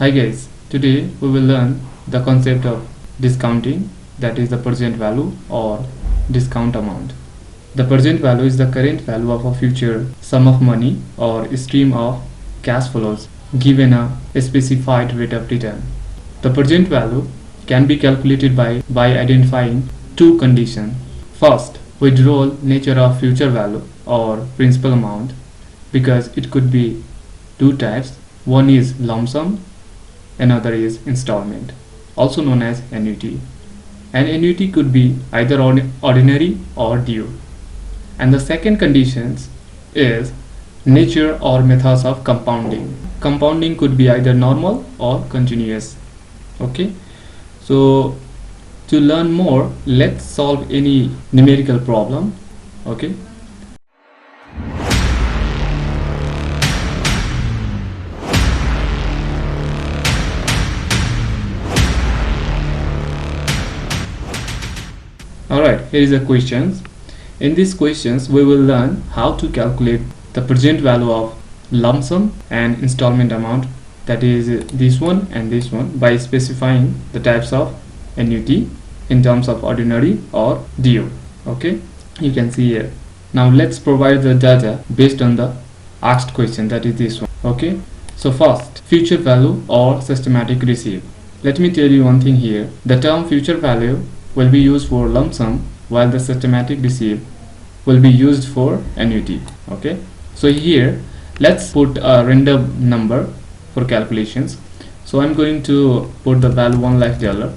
Hi guys, today we will learn the concept of discounting, that is the present value or discount amount. The present value is the current value of a future sum of money or stream of cash flows given a specified rate of return. The present value can be calculated by identifying two conditions. First, withdrawal nature of future value or principal amount, because it could be two types. One is lump sum, another is installment, also known as annuity. An annuity could be either ordinary or due. And the second condition is nature or methods of compounding. Compounding could be either normal or continuous. Okay, so to learn more, let's solve any numerical problem. Okay. Alright, here is the questions. In these questions, we will learn how to calculate the present value of lump sum and installment amount, that is this one and this one, by specifying the types of annuity in terms of ordinary or due. Okay, you can see here. Now let's provide the data based on the asked question, that is this one. Okay, so first, future value or systematic receipt. Let me tell you one thing here. The term future value will be used for lump sum, while the systematic receipt will be used for annuity. Okay, so here let's put a random number for calculations. So I'm going to put the value $1 lakh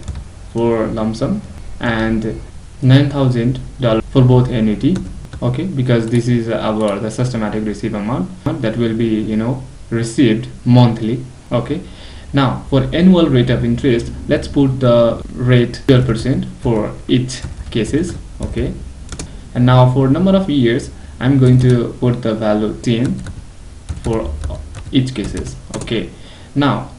for lump sum and $9,000 for both annuity. Okay, because this is the systematic receipt amount that will be received monthly. Okay, now for annual rate of interest, let's put the rate 12% for each cases. Okay, and now for number of years, I'm going to put the value 10 for each cases. Okay, now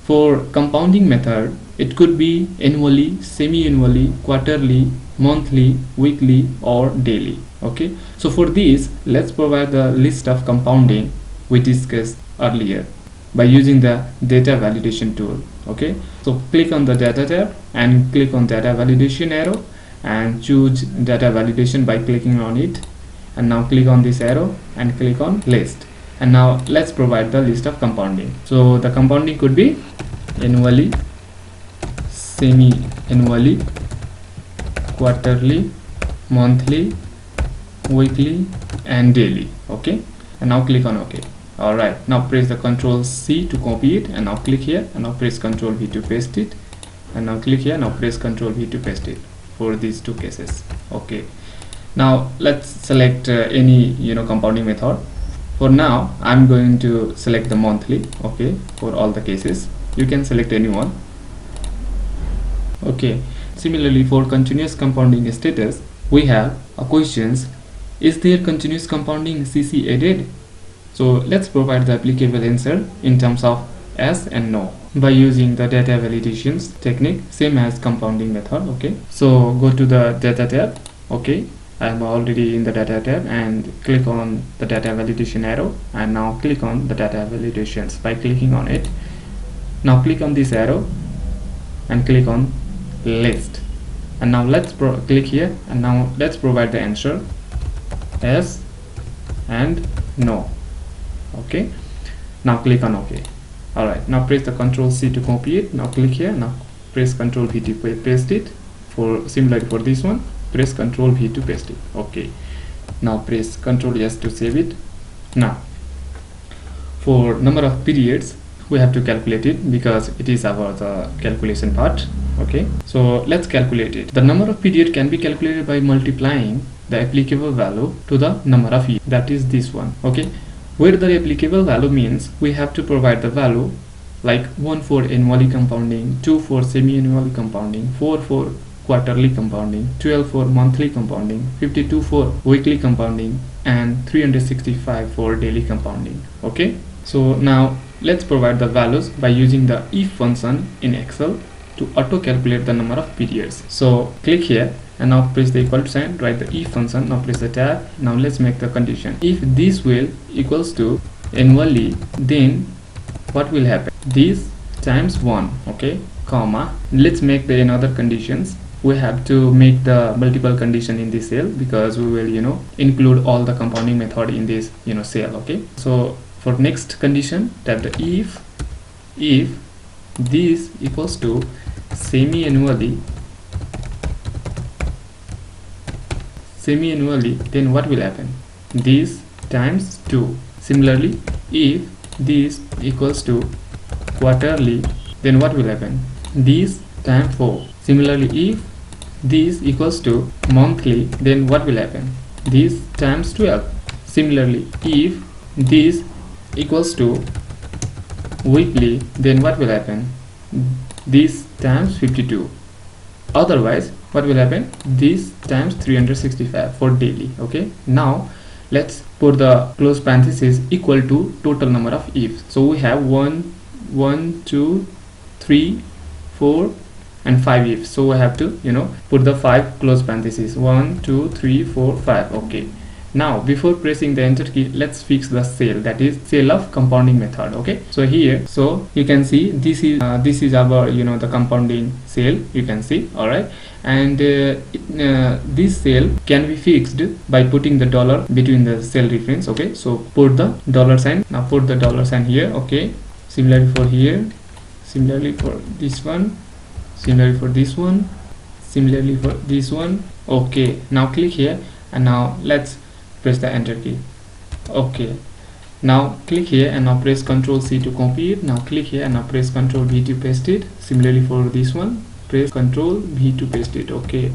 for compounding method, it could be annually, semi-annually, quarterly, monthly, weekly, or daily. Okay, so for this, let's provide the list of compounding we discussed earlier by using the data validation tool. Okay, so click on the data tab and click on data validation arrow and choose data validation by clicking on it, and now click on this arrow and click on list, and now let's provide the list of compounding. So the compounding could be annually, semi-annually, quarterly, monthly, weekly, and daily. Okay, and now click on OK. Alright, now press the Ctrl C to copy it, and now click here, and now press Ctrl V to paste it, and now click here, now press Ctrl V to paste it for these two cases. Okay, now let's select any compounding method. For now, I'm going to select the monthly. Okay, for all the cases, you can select any one. Okay, similarly for continuous compounding status, we have a questions: is there continuous compounding CC added? So let's provide the applicable answer in terms of yes and no by using the data validations technique, same as compounding method. Okay, so go to the data tab. Okay, I am already in the data tab, and click on the data validation arrow, and now click on the data validations by clicking on it. Now click on this arrow and click on list, and now let's click here, and now let's provide the answer yes and no. Okay, now click on OK. Alright, now press the Ctrl C to copy it. Now click here, now press Ctrl V to paste it. For similarly for this one, press Ctrl V to paste it. Okay, now press Ctrl S to save it. Now for number of periods, we have to calculate it because it is about the calculation part. Okay, so let's calculate it. The number of period can be calculated by multiplying the applicable value to the number of years, that is this one. Okay, where the applicable value means we have to provide the value like 1 for annually compounding, 2 for semi-annually compounding, 4 for quarterly compounding, 12 for monthly compounding, 52 for weekly compounding, and 365 for daily compounding. Okay, so now let's provide the values by using the if function in Excel to auto calculate the number of periods. So click here and now press the equal sign, write the if function, now press the tab. Now let's make the condition. If this will equals to annually, then what will happen? This times 1, okay, comma, let's make the another conditions. We have to make the multiple condition in this cell because we will include all the compounding method in this cell. Okay, so for next condition, type the if this equals to semi-annually, then what will happen? This times 2. Similarly, if this equals to quarterly, then what will happen? This times 4. Similarly, if this equals to monthly, then what will happen? This times 12. Similarly, if this equals to weekly, then what will happen? This times 52. Otherwise, what will happen? This times 365 for daily. Okay, now let's put the close parenthesis equal to total number of ifs. So we have 1 2 3 4 and 5 ifs, so we have to put the 5 close parentheses, 1 2 3 4 5. Okay, now before pressing the enter key, let's fix the cell, that is cell of compounding method. Okay, so here, so you can see this is our the compounding cell, you can see. All right, and this cell can be fixed by putting the dollar between the cell reference. Okay, so put the dollar sign. Now put the dollar sign here. Okay, similarly for here, similarly for this one, similarly for this one, similarly for this one. Okay, now click here and now let's press the enter key. Okay, now click here and now press Ctrl C to copy it. Now click here and now press Ctrl V to paste it. Similarly for this one, press Ctrl V to paste it. Okay,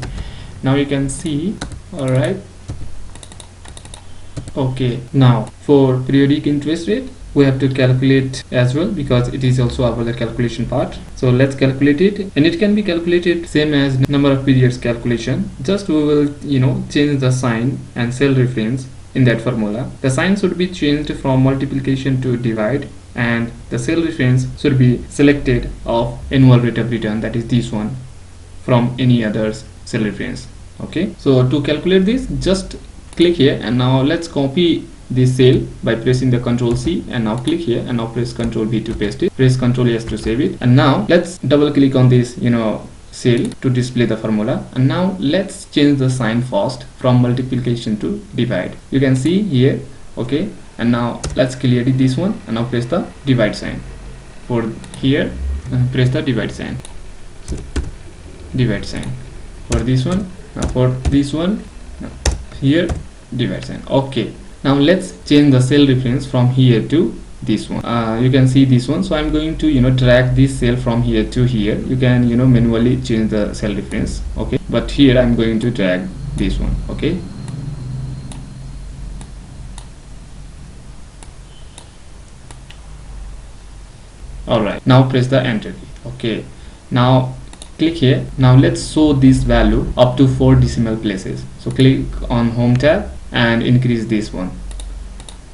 now you can see. All right, okay, now for periodic interest rate, we have to calculate as well because it is also about the calculation part. So let's calculate it, and it can be calculated same as number of periods calculation. Just we will change the sign and cell reference in that formula. The sign should be changed from multiplication to divide, and the cell reference should be selected of annual rate of return, that is this one, from any other cell reference. Okay, so to calculate this, just click here and now let's copy this cell by pressing the Ctrl C, and now click here and now press Ctrl V to paste it, press Ctrl S to save it. And now let's double click on this cell to display the formula, and now let's change the sign first from multiplication to divide. You can see here. Okay, and now let's clear this one and now press the divide sign. For here, press the divide sign. So, divide sign for this one. Now for this one, here divide sign. Okay, now let's change the cell reference from here to this one. You can see this one, so I'm going to drag this cell from here to here. You can manually change the cell reference. Okay, but here I'm going to drag this one. Okay, all right, now press the enter key. Okay, now click here. Now let's show this value up to 4 decimal places. So click on home tab and increase this one.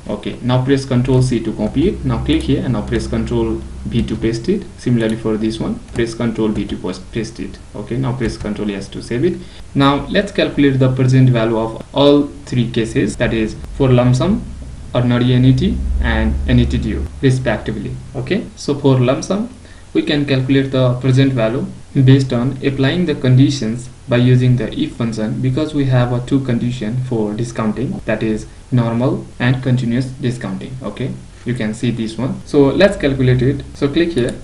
Okay, now press Ctrl C to copy it. Now click here and now press Ctrl V to paste it. Similarly for this one, press Ctrl V to paste it. Okay, now press Ctrl S to save it. Now let's calculate the present value of all 3 cases, that is for lump sum, ordinary annuity and annuity due respectively. Okay, so for lump sum, we can calculate the present value based on applying the conditions by using the if function, because we have a 2 condition for discounting, that is normal and continuous discounting. Okay, you can see this one. So let's calculate it. So click here,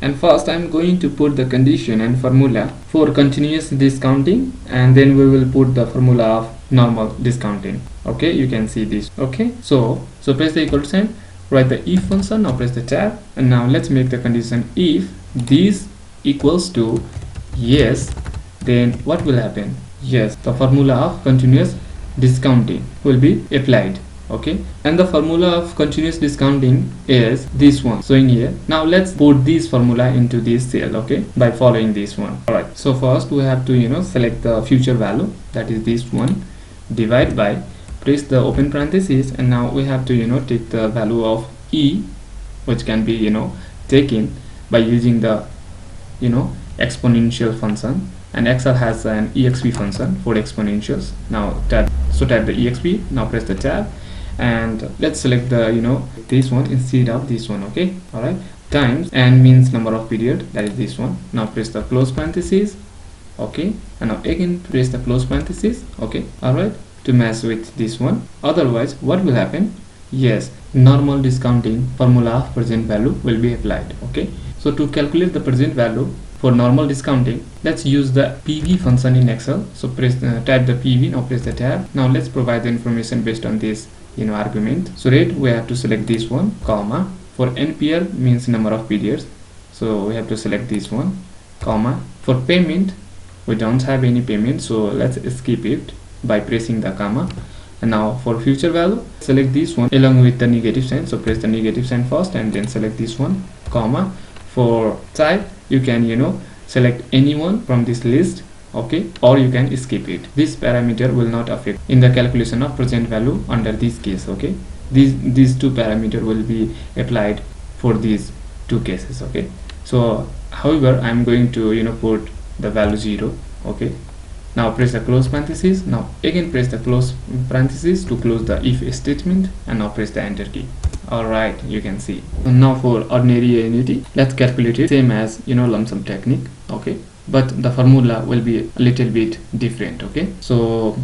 and first I'm going to put the condition and formula for continuous discounting, and then we will put the formula of normal discounting. Okay, you can see this. Okay, so press the equal sign, write the if function, now press the tab, and now let's make the condition if this equals to yes, then what will happen? Yes, the formula of continuous discounting will be applied. Okay, and the formula of continuous discounting is this one showing here. Now let's put this formula into this cell. Okay, by following this one. All right, so first we have to select the future value, that is this one, divide by, press the open parenthesis, and now we have to take the value of e, which can be taken by using the exponential function, and Excel has an exp function for exponentials. Now type the exp, now press the tab, and let's select the this one instead of this one. Okay, all right, times n means number of period, that is this one. Now press the close parenthesis, okay, and now again press the close parenthesis, okay, alright, to match with this one. Otherwise what will happen? Yes, normal discounting formula of present value will be applied. Okay, so to calculate the present value for normal discounting, let's use the PV function in Excel. So press type the PV, now press the tab. Now let's provide the information based on this argument. So rate, we have to select this one, comma. For NPR means number of periods, so we have to select this one, comma. For payment, we don't have any payment, so let's skip it by pressing the comma. And now for future value, select this one along with the negative sign, so press the negative sign first and then select this one, comma. For type, you can select anyone from this list, okay, or you can skip it. This parameter will not affect in the calculation of present value under this case. Okay, these two parameters will be applied for these two cases. Okay, so however I am going to put the value 0. Okay, now press the close parenthesis. Now again press the close parenthesis to close the if statement, and now press the enter key. Alright, you can see. Now for ordinary annuity, let's calculate it same as lump sum technique. Okay, but the formula will be a little bit different. Okay, so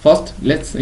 first let's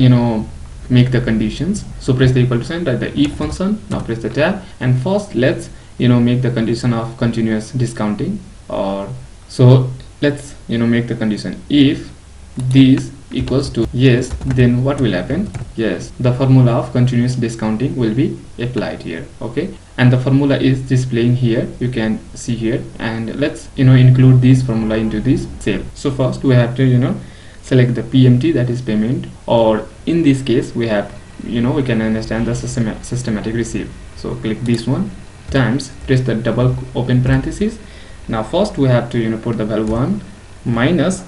make the conditions. So press the equal to sign, write the if function. Now press the tab, and first let's make the condition of continuous discounting. Or so let's make the condition if this equals to yes, then what will happen? Yes, the formula of continuous discounting will be applied here. Okay, and the formula is displaying here, you can see here, and let's include this formula into this cell. So first we have to select the PMT, that is payment, or in this case we have we can understand the systematic receipt. So click this one, times, press the double open parenthesis. Now first we have to put the value 1, minus,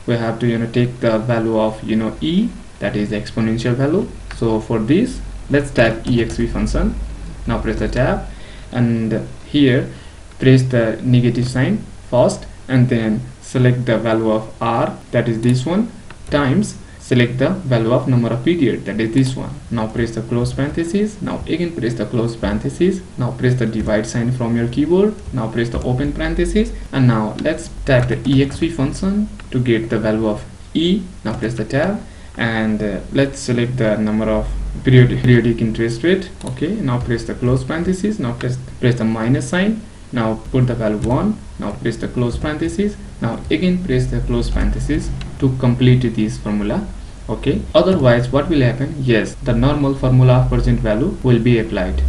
we have to take the value of e, that is the exponential value. So for this, let's type exp function. Now press the tab, and here press the negative sign first, and then select the value of r, that is this one, times, select the value of number of period, that is this one. Now press the close parenthesis. Now again press the close parenthesis. Now press the divide sign from your keyboard. Now press the open parenthesis, and now let's type the exp function to get the value of e. Now press the tab, and let's select the number of periodic interest rate. Okay, now press the close parenthesis. Now press the minus sign. Now put the value 1. Now press the close parenthesis. Now again press the close parenthesis to complete this formula. Okay, otherwise what will happen? Yes, the normal formula of present value will be applied,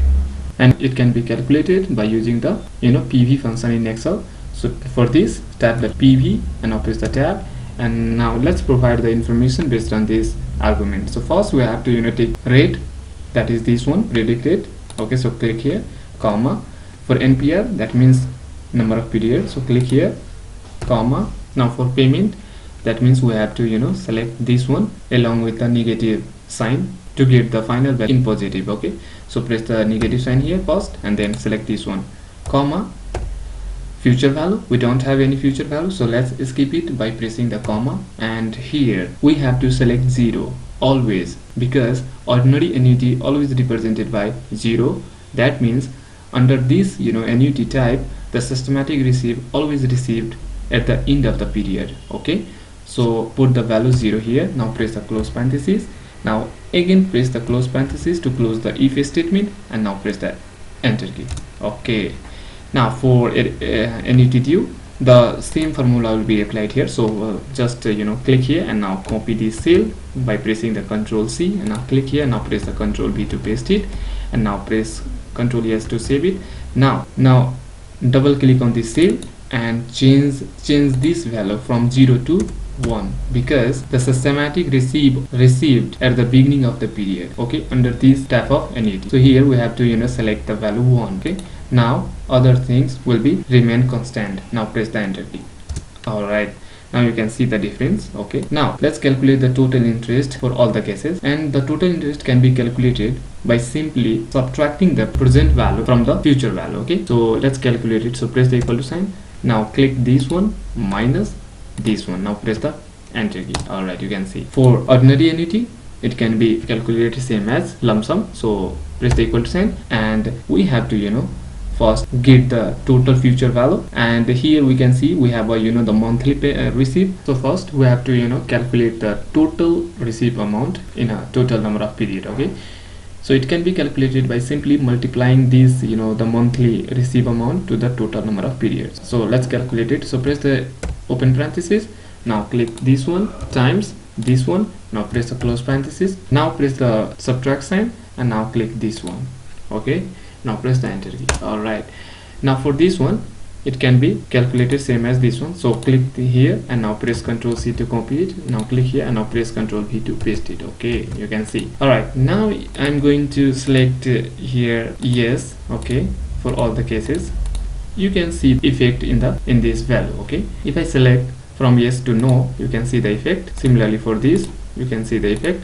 and it can be calculated by using the PV function in Excel. So for this, tap the PV and now press the tab, and now let's provide the information based on this argument. So first we have to take rate, that is this one, predict rate. Okay, so click here, comma. For NPR, that means number of periods, so click here, comma. Now for payment, that means we have to select this one along with the negative sign to get the final value in positive. Okay, so press the negative sign here first, and then select this one, comma. Future value, we don't have any future value, so let's skip it by pressing the comma. And here we have to select 0 always, because ordinary annuity always represented by 0. That means under this annuity type, the systematic receipt always received at the end of the period. Okay, so put the value 0 here. Now press the close parenthesis. Now again press the close parenthesis to close the if statement, and now press the enter key. Okay, now for annuity due, the same formula will be applied here. So just click here and now copy this cell by pressing the Ctrl C, and now click here, now press the Ctrl V to paste it, and now press Ctrl S to save it. Now double click on this cell and change this value from 0 to 1, because the systematic received at the beginning of the period. Okay, under this type of annuity. So here we have to select the value 1. Okay, now other things will be remain constant. Now press the enter key. Alright, now you can see the difference. Okay, now let's calculate the total interest for all the cases, and the total interest can be calculated by simply subtracting the present value from the future value. Okay, so let's calculate it. So press the equal to sign. Now click this one, minus this one. Now press the enter key. Alright, you can see for ordinary annuity it can be calculated same as lump sum. So press the equal to sign, and we have to first get the total future value, and here we can see we have a the monthly receipt. So first we have to calculate the total receipt amount in a total number of period. Okay, so it can be calculated by simply multiplying these the monthly receipt amount to the total number of periods. So let's calculate it. So press the open parenthesis, now click this one times this one, now press the close parenthesis, now press the subtract sign, and now click this one. Okay, now press the enter key. All right, now for this one it can be calculated same as this one. So click here and now press Ctrl C to copy it, now click here and now press Ctrl V to paste it. Okay, you can see. All right, now I'm going to select here yes. Okay, for all the cases you can see effect in this value. Okay, if I select from yes to no, you can see the effect. Similarly for this you can see the effect.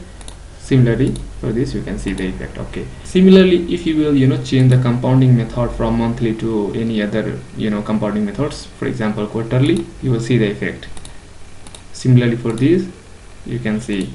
Similarly for this you can see the effect. Okay, similarly if you will change the compounding method from monthly to any other compounding methods, for example quarterly, you will see the effect. Similarly for this you can see.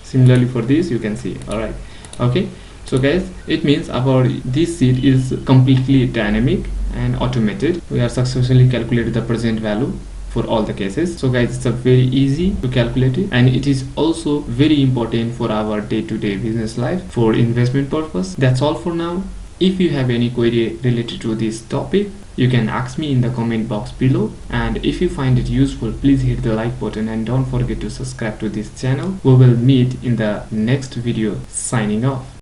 Similarly for this you can see. All right, okay, so guys, it means our this sheet is completely dynamic and automated. We have successfully calculated the present value for all the cases. So guys, it's a very easy to calculate it, and it is also very important for our day-to-day business life for investment purpose. That's all for now. If you have any query related to this topic, you can ask me in the comment box below, and if you find it useful, please hit the like button and don't forget to subscribe to this channel. We will meet in the next video. Signing off.